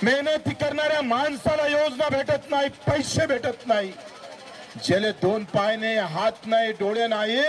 मेहनत करणाऱ्या माणसाला योजना भेटत नाही, पैसे भेटत नाही. ज्याले दोन पाय नाही, हात नाही, डोळे नाही.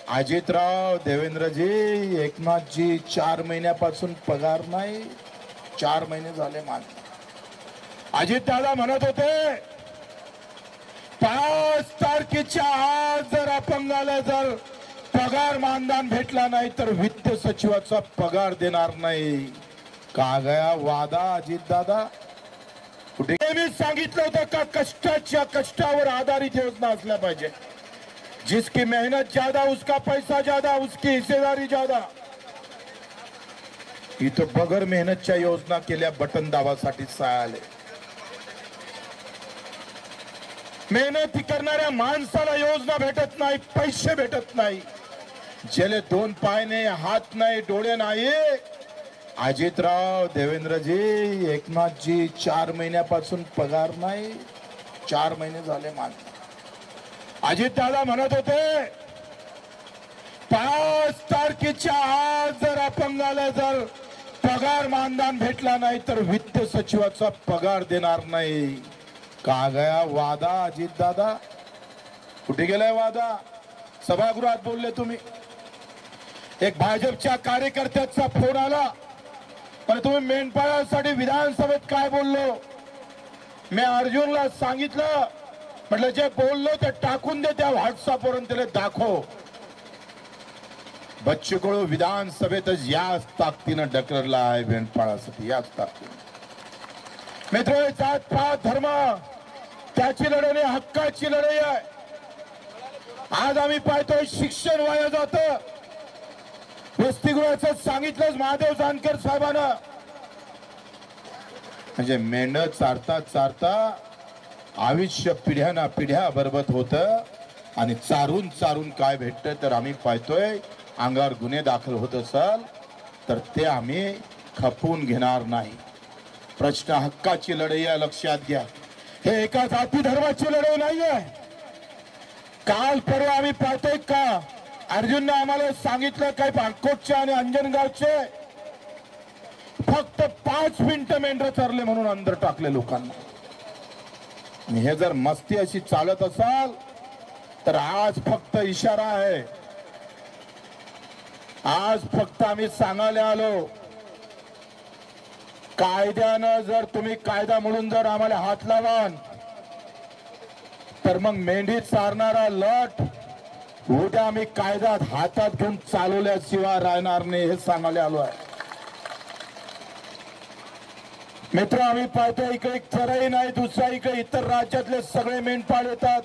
अजितराव, देवेंद्रजी, एकनाथजी 4 महिन्यापासून पगार नाही. 4 महिने झाले मान. अजित दादा म्हणत होते 5 तारखेच्या आज जर अपंगाला जर पगार मानधन भेटला नाही तर वित्त सचिवाचा पगार देणार नाही. का गया वादा अजित दादा? कुठे मी सांगितलं होतं का कष्टावर आधारित योजना असल्या पाहिजे. जिसकी मेहनत ज्यादा उसका पैसा ज्यादा, उसकी हिस्सेदारी ज्यादा. इथं बगर मेहनतच्या योजना केल्या बटन दाबासाठी आले. मेहनत करणाऱ्या माणसाला योजना भेटत नाही, पैसे भेटत नाही. ज्याले दोन पाय नाही, हात नाही, डोळे नाही. अजितराव, देवेंद्रजी, एकनाथजी 4 महिन्यापासून पगार नाही. 4 महिने झाले मान. अजित दादा म्हणत होते 5 तारखेच्या आज जर अपंगाला जर पगार मानधन भेटला नाही तर वित्त सचिवाचा पगार देणार नाही. का गया वादा अजित दादा? कुठे गेलाय वादा? सभागृहात बोलले तुम्ही. एक भाजपच्या कार्यकर्त्याचा फोन आला, पण तुम्ही मेंढपाळासाठी विधानसभेत काय बोललो? मी अर्जुनला सांगितलं, म्हटलं जे बोललो ते टाकून दे त्या व्हॉट्सअपवरून, त्याला दाखव. बच्चू कडू विधानसभेतच याच ताकदीनं ढकलला आहे मेंढपाळासाठी, याच ताकदीनं. मित्र, जात पात धर्म त्याची लढाई नाही, हक्काची लढाई आहे. आज आम्ही पाहतोय शिक्षण वाया जातं. वसतिगृहाचं सांगितलंच महादेव जानकर साहेबांना. म्हणजे मेंढ चारता चारता आयुष्य पिढ्याना पिढ्या बरबत होतं आणि चारून चारून काय भेटतं तर आम्ही पाहतोय अंगावर गुन्हे दाखल होत असाल तर ते आम्ही खपवून घेणार नाही. प्रश्न हक्काची लढाई आहे, लक्षात घ्या. हे एका जाती धर्माची लढाई नाहीये. काल परवा आम्ही पाहतोय का अर्जुनने आम्हाला सांगितलं काय बांकोटचे आणि अंजनगावचे फक्त 5 मिनिटं मेंढर चरले म्हणून अंदर टाकले लोकांना. आणि हे जर मस्ती अशी चालत असाल तर आज फक्त इशारा आहे. आज फक्त आम्ही सांगायला आलो, कायद्यानं जर तुम्ही कायदा म्हणून जर आम्हाला हात लावाल तर मग मेंढी चारणारा लट उद्या आम्ही कायदा हातात घेऊन चालवल्याशिवाय राहणार नाही, हे सांगायला आलो आहे. मित्र, आम्ही पाहतो इकडे चराई नाही, दुसऱ्या इकडे इतर राज्यातले सगळे मेंढपाळ येतात.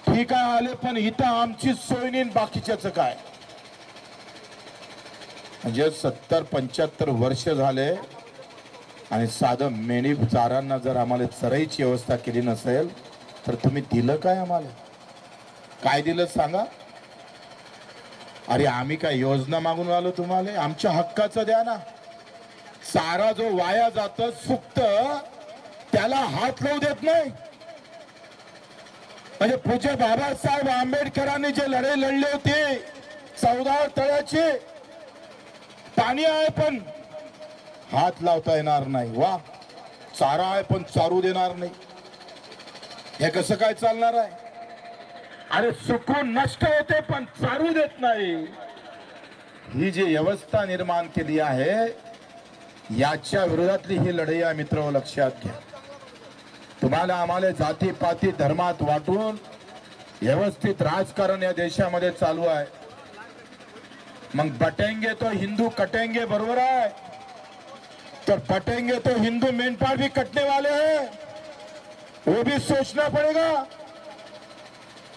ठीक आहे आले, पण इथं आमची सोय नाही, बाकीच्याच काय. म्हणजे 70-75 वर्ष झाले आणि साधं मेंढी चारांना जर आम्हाला चराईची व्यवस्था केली नसेल तर तुम्ही दिलं काय आम्हाला? काय दिलं सांगा? अरे आम्ही काय योजना मागून आलो तुम्हाला? आमच्या हक्काचं द्या ना. चारा जो वाया जात सुक्त त्याला हात लावू देत नाही. म्हणजे पूज्य बाबासाहेब आंबेडकरांनी जे लढाई लढली होती 14 तळ्याची, पाणी आहे पण हात लावता येणार नाही. वा, चारा आहे पण चारू देणार नाही. हे कसं काय चालणार आहे? अरे सुकून नष्ट होते पण चारू देत नाही. ही जी व्यवस्था निर्माण केली आहे याच्या विरोधातली ही लढाई आहे. मित्र, लक्षात घ्या. तुम्हाला आम्हाला जाती पाती धर्मात वाटून व्यवस्थित राजकारण या देशामध्ये चालू आहे. मग बटेंगे तो हिंदू कटेंगे, बरोबर आहे. तो बटेंगे तो हिंदू मेंढपाळ भी कटने वाले हैं, वो भी सोचना पड़ेगा.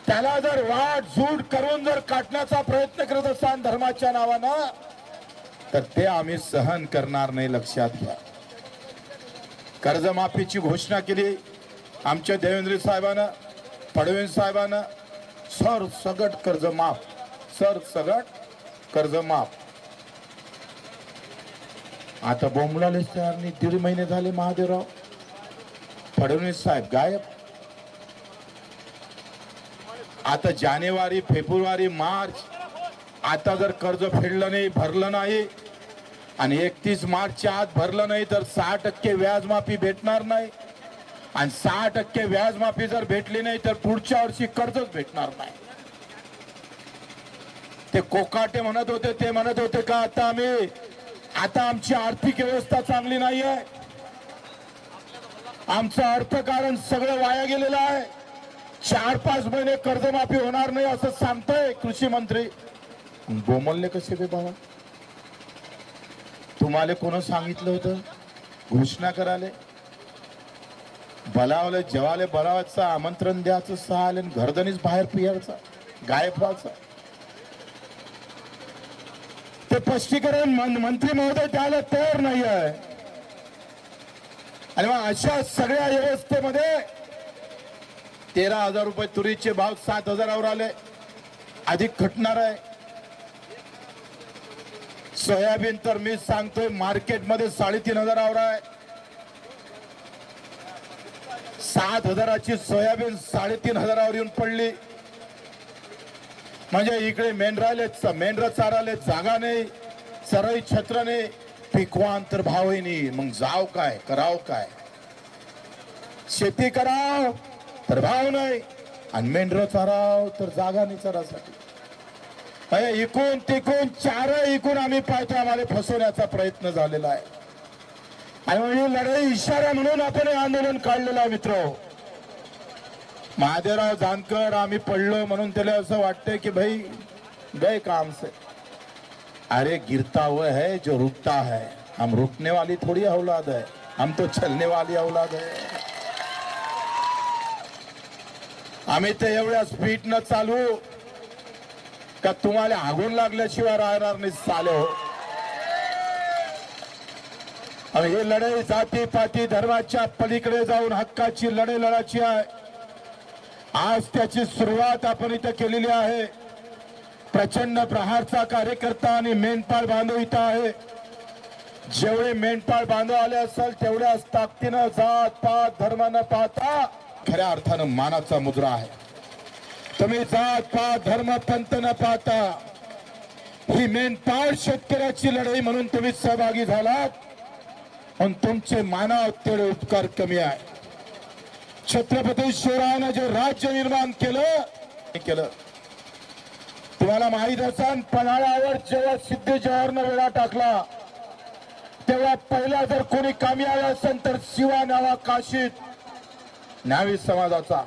त्याला जर वाट झूट करून जर काटण्याचा प्रयत्न करत असाल धर्माच्या नावानं तर ते आम्ही सहन करणार नाही, लक्षात घ्या. कर्जमाफीची घोषणा केली आमच्या देवेंद्र साहेबांना, फडणवीस साहेबांना. सरसगट कर्ज माफ, सरसगट कर्ज माफ. आता बोंबलालेच तयार नाही. 1.5 महिने झाले महादेवराव. फडणवीस साहेब गायब. आता जानेवारी, फेब्रुवारी, मार्च, आता जर कर्ज फेडलं नाही, भरलं नाही आणि 31 मार्चच्या आत भरलं नाही तर 6% व्याज माफी भेटणार नाही, आणि 6% व्याज माफी जर भेटली नाही तर पुढच्या वर्षी कर्जच भेटणार नाही. ते कोकाटे म्हणत होते, ते म्हणत होते का आता आमची आर्थिक व्यवस्था चांगली नाहीये, आमचं अर्थकारण सगळं वाया गेलेलं आहे, 4-5 महिने कर्जमाफी होणार नाही असं सांगतोय कृषी मंत्री. बोमलले कसे ते बाबा? तुम्हाला कोण सांगितलं होतं घोषणा करायला? बलावले जेवाले बलावाचं आमंत्रण द्यायचं, सहाले घरदनीच बाहेर पियाचं, गायब व्हायचं. ते स्पष्टीकरण मंत्री महोदय द्यायला तयार नाही आहे. आणि मग अशा सगळ्या व्यवस्थेमध्ये 13,000 रुपये तुरीचे भाव 7,000 आले, अधिक घटणार आहे. सोयाबीन तर मी सांगतोय मार्केटमध्ये 3,500 आहे. 7,000ची सोयाबीन 3,500 येऊन पडली. म्हणजे इकडे मेंढर चाराले जागा नाही, चरई छत्र नाही, पिकवांतर भावही नाही. मग जाव काय, कराव काय? शेती कराव तर भाव नाही, आणि मेंढर चाराव तर जागा नाही चरासाठी. इकून तिकून चार इकून आम्ही पाहतो, आम्हाला फसवण्याचा प्रयत्न झालेला आहे. आणि म्हणजे लढाई इशारा म्हणून आपण हे आंदोलन काढलेलं आहे. मित्र महादेवराव जानकर आम्ही पडलो म्हणून त्याला असं वाटतंय की भाई गए काम से. अरे गिरता हुआ है जो रुकता है, हम रुकने वाली थोड़ी औलाद है, हम तो चलने वाली औलाद है. आम्ही तर एवढ्या स्पीड न चालू का तुम्हाला आगून लागल्याशिवाय राहणार नाही साले हो. आणि ही लढाई जाती पाती धर्माच्या पलीकडे जाऊन हक्काची लढाई लढायची आहे. आज त्याची सुरुवात आपण इथं केलेली आहे. प्रचंड प्रहारचा कार्यकर्ता आणि मेंढपाळ बांधव इथं आहे. जेवढे मेंढपाळ बांधव आले असेल तेवढ्याच ताकदीनं जात पात धर्म न पाहता खऱ्या अर्थानं मानाचा मुद्रा आहे. तुम्ही जात पात धर्म पंथ न पाहता ही मेंढपाळ शेतकऱ्याची लढाई म्हणून तुम्ही सहभागी झालात, पण तुमचे मानावर तेवढे उपकार कमी आहे. छत्रपती शिवरायानं जे राज्य निर्माण केलं तुम्हाला माहित असेल. पन्हाळ्यावर जेव्हा सिद्धी जवाहरनं वेढा टाकला तेव्हा पहिला जर कोणी कामी आला असेल तर शिवा न्यावा काशीत न्यावी समाजाचा.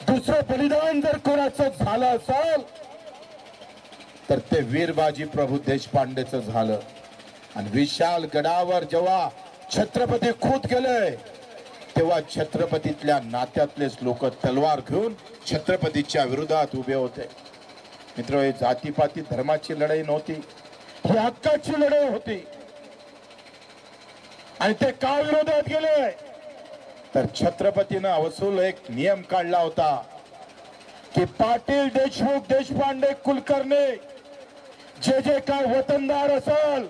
दुसरं बलिदान जर कोणाचं झालं असेल तर ते वीरबाजी प्रभू देशपांडेचं झालं. आणि विशाल गडावर जेव्हा छत्रपती खूत केले तेव्हा छत्रपतीतल्या नात्यातलेच लोक तलवार घेऊन छत्रपतीच्या विरोधात उभे होते. मित्र, ही जातीपाती धर्माची लढाई नव्हती, ही हक्काची लढाई होती. आणि ते का विरोधात गेले तर छत्रपतीनं अवसूल एक नियम काढला होता की पाटील देशमुख देशपांडे कुलकर्णी जे जे काय वतनदार असेल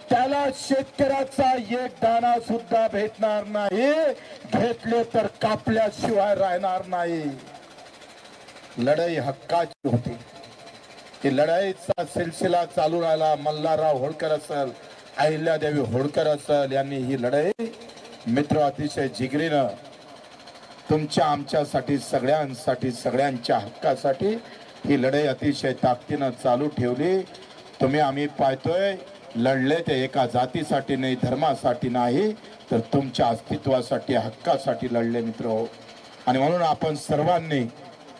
त्याला शेतकऱ्याचा एक दाना सुद्धा भेटणार नाही, घेतले तर कापल्याशिवाय राहणार नाही. लढाई हक्काची होती. ही लढाईचा सिलसिला चालू राहिला. मल्हारराव होळकर असेल, अहिल्यादेवी होळकर असेल, यांनी ही लढाई मित्र अतिशय जिगरीनं तुमच्या आमच्यासाठी सगळ्यांसाठी सगळ्यांच्या हक्कासाठी ही लढाई अतिशय ताकदीनं चालू ठेवली. तुम्ही आम्ही पाहतोय लढले ते एका जातीसाठी नाही, धर्मासाठी नाही, तर तुमच्या अस्तित्वासाठी हक्कासाठी लढले मित्र. आणि म्हणून आपण सर्वांनी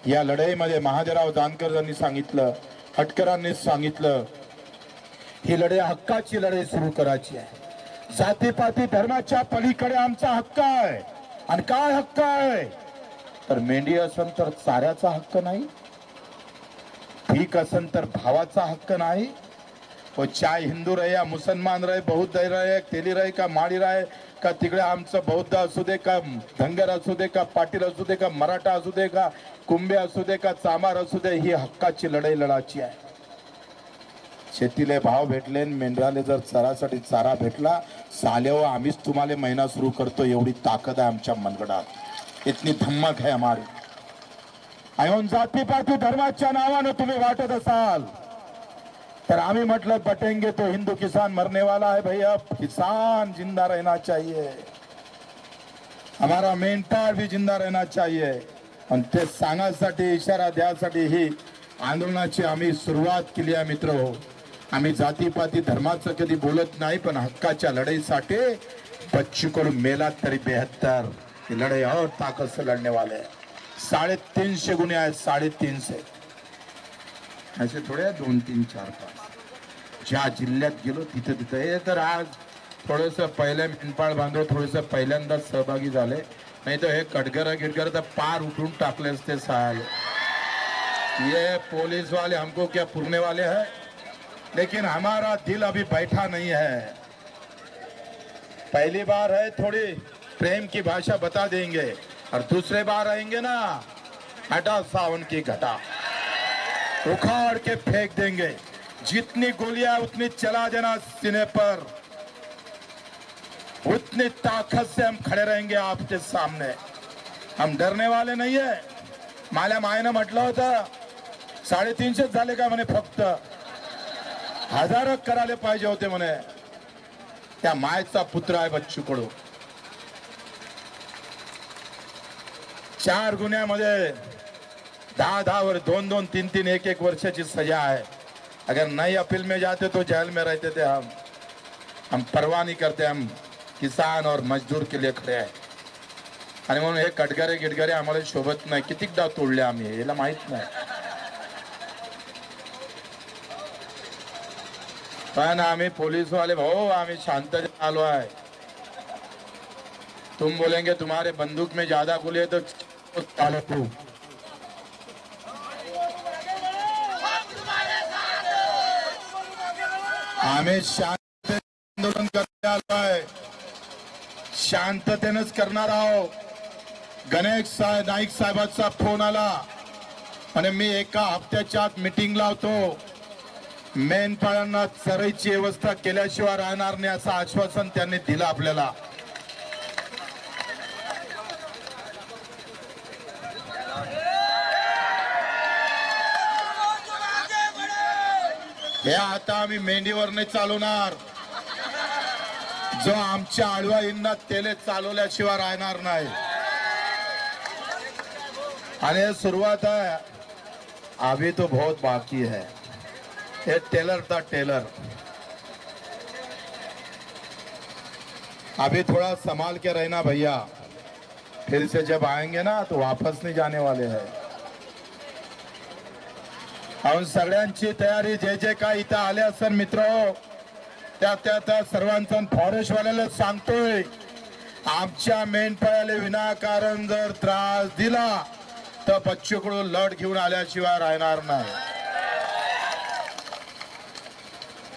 या लढाईमध्ये महादेवराव जानकर यांनी सांगितलं, हटकरांनी सांगितलं, ही लढाई हक्काची लढाई सुरू करायची आहे. जातीपाती धर्माच्या पलीकडे आमचा हक्क आहे. आणि काय हक्क आहे तर मेंढी असेल तर चाऱ्याचा हक्क नाही, पीक असेल तर भावाचा हक्क नाही. वो चाहे हिंदू रहे या मुसलमान रहे, बौद्ध रहे, तेली रहे का माळी रहे का, तिकडे आमचं बौद्ध असू दे का, धनगर असू दे का, पाटील असू दे का, मराठा असू दे का, कुंभे असू दे का, चामार असू दे, ही हक्काची लढाई लढायची आहे. शेतीले भाव भेटले, मेंढराले जर चरासाठी चारा भेटला, सालेव आम्हीच तुम्हाला महिना सुरू करतो एवढी ताकद आहे आमच्या मनगडात. इतनी धम्मक आहे हमारी. आणि जातीपाती धर्माच्या नावानं तुम्ही वाटत असाल तर आम्ही म्हटलं बटेंगे तो हिंदू किसान मरने वाला है भैया, किसान जिंदा रहना चाहिए, हमारा मेंढपाळ भी जिंदा रहना चाहिए. आणि ते सांगण्यासाठी इशारा द्यासाठी ही आंदोलनाची आम्ही सुरुवात केली आहे. मित्र, आम्ही जातीपाती धर्माचं कधी बोलत नाही, पण हक्काच्या लढाईसाठी बच्चू कडू मेला तरी 72 ही लढाई और ताकद से लढने वाले हैं. 350 गुन्हे आहेत, 350. असे थोडे 2 3 4 5 ज्या जिल्ह्यात गेलो तिथे तिथे. हे तर आज थोडस पहिल्या मेंढपाळ बांधव थोडस पहिल्यांदाच सहभागी झाले, नहीं तो हे कटगर गिरगर तर पार उठून टाकले असते साल. ये पुलिस वाले हमको क्या पुरने वाले हैं, लेकिन हमारा दिल अभी बैठा नहीं है. पहली बार है, थोड़ी प्रेम की भाषा बता देंगे, और दूसरे बार आएंगे ना, हटा सावन की घटा उखाड़ के फेंक देंगे. जितनी गोलियां उतनी चला देना सीने पर, उतनी ताकत से हम खड़े रहेंगे आपके सामने. हम डरने वाले नहीं है. माझ्या मायनं म्हटलं होतं 350 झाले का म्हणे, फक्त 1000 करायला पाहिजे होते म्हणे. त्या मायचा पुत्र आहे बच्चू कडू. 4 गुन्ह्यामध्ये 10 वर 2 3 1 वर्षाची सजा है. अगर नई अपील में जाते तो जेल में रहते थे. हम परवाह नहीं करते, हम किसान और मजदूर के लिए खड़े आहे. आणि म्हणून हे कटगरे गिटगरे आम्हाला शोभत नाही. कितीकदा तोडले आम्ही, याला माहित नाही. पण आम्ही पोलीस वाले भाऊ, आम्ही शांत आलो आहे. तुम बोलेंगे तुम्हारे बंदूक में ज्यादा गोली है तो चालो तू. आम्ही शांत आंदोलन करण्यात आलो आहे, शांततेनेच करणार आहोत. गणेश नाईक साहेबांचा फोन आला आणि मी एका हप्त्याच्या आत मीटिंग लावतो, मेंढपाळांना चराईची व्यवस्था केल्याशिवाय राहणार नाही असं आश्वासन त्यांनी दिलं आपल्याला. हे आता आम्ही मेंढीवर नाही चालवणार, जो आमच्या आडवाईंना तेले चालवल्याशिवाय राहणार नाही. आणि सुरुवात आहे, अभी तो बहुत बाकी है. ये टेलर था टेलर, अभी थोड़ा संभाल के रहना भैया, फिर से जब आएंगे ना तो वापस नहीं जाने वाले हैं. आणि सगळ्यांची तयारी, जे जे काय इथं आले असेल मित्र, त्या सर्वांचा फॉरेस्ट वाल्याला सांगतोय, आमच्या मेंढपाळाला विनाकारण जर त्रास दिला तर बच्चू कडू लढ घेऊन आल्याशिवाय राहणार नाही.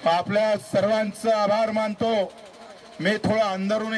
आपल्या सर्वांचा आभार मानतो. मी थोडा अंदरून